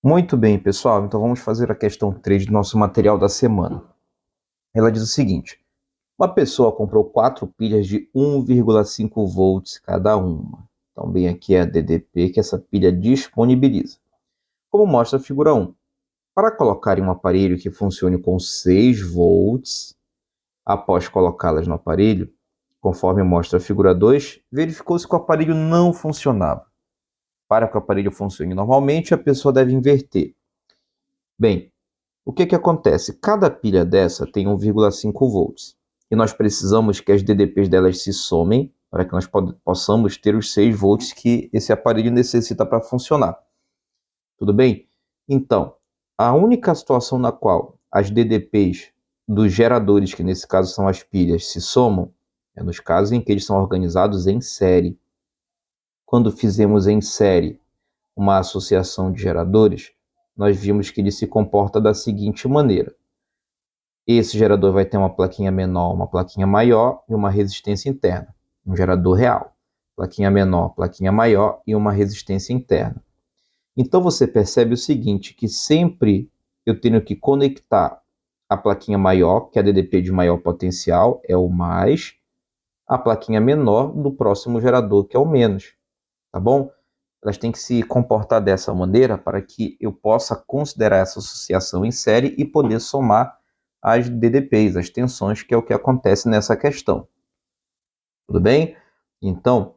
Muito bem, pessoal. Então vamos fazer a questão 3 do nosso material da semana. Ela diz o seguinte: uma pessoa comprou 4 pilhas de 1,5 volts cada uma. Então, bem aqui é a DDP que essa pilha disponibiliza. Como mostra a figura 1. Para colocar em um aparelho que funcione com 6 volts, após colocá-las no aparelho, conforme mostra a figura 2, verificou-se que o aparelho não funcionava. Para que o aparelho funcione normalmente, a pessoa deve inverter. Bem, o que acontece? Cada pilha dessa tem 1,5 volts e nós precisamos que as DDPs delas se somem para que nós possamos ter os 6 volts que esse aparelho necessita para funcionar. Tudo bem? Então, a única situação na qual as DDPs dos geradores, que nesse caso são as pilhas, se somam, é nos casos em que eles são organizados em série. Quando fizemos em série uma associação de geradores, nós vimos que ele se comporta da seguinte maneira. Esse gerador vai ter uma plaquinha menor, uma plaquinha maior e uma resistência interna. Um gerador real. Plaquinha menor, plaquinha maior e uma resistência interna. Então você percebe o seguinte, que sempre eu tenho que conectar a plaquinha maior, que é a DDP de maior potencial, é o mais, a plaquinha menor do próximo gerador, que é o menos. Tá bom? Elas têm que se comportar dessa maneira para que eu possa considerar essa associação em série e poder somar as DDPs, as tensões, que é o que acontece nessa questão. Tudo bem? Então,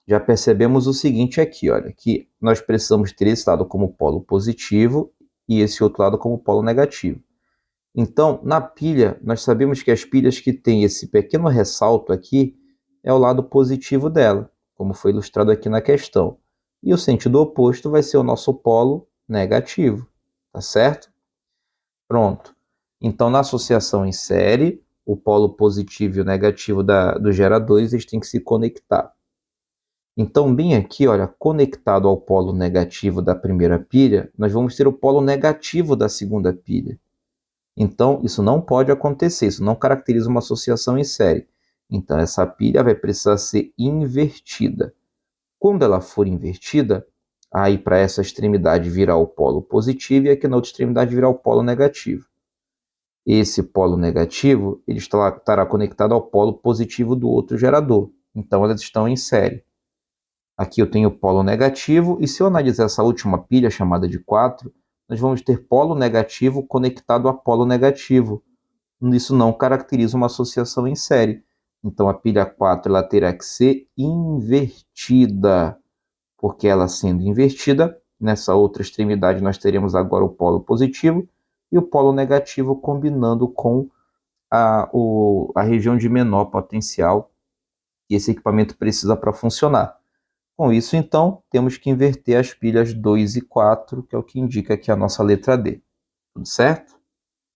já percebemos o seguinte aqui, olha, que nós precisamos ter esse lado como polo positivo e esse outro lado como polo negativo. Então, na pilha, nós sabemos que as pilhas que têm esse pequeno ressalto aqui é o lado positivo dela, como foi ilustrado aqui na questão. E o sentido oposto vai ser o nosso polo negativo, tá certo? Pronto. Então, na associação em série, o polo positivo e o negativo dos geradores eles têm que se conectar. Então, bem aqui, olha, conectado ao polo negativo da primeira pilha, nós vamos ter o polo negativo da segunda pilha. Então, isso não pode acontecer, isso não caracteriza uma associação em série. Então, essa pilha vai precisar ser invertida. Quando ela for invertida, aí para essa extremidade virar o polo positivo e aqui na outra extremidade virar o polo negativo. Esse polo negativo ele estará conectado ao polo positivo do outro gerador. Então, elas estão em série. Aqui eu tenho o polo negativo, e se eu analisar essa última pilha, chamada de 4, nós vamos ter polo negativo conectado a polo negativo. Isso não caracteriza uma associação em série. Então, a pilha 4 ela terá que ser invertida, porque ela sendo invertida, nessa outra extremidade nós teremos agora o polo positivo e o polo negativo combinando com a região de menor potencial que esse equipamento precisa para funcionar. Com isso, então, temos que inverter as pilhas 2 e 4, que é o que indica aqui a nossa letra D. Tudo certo?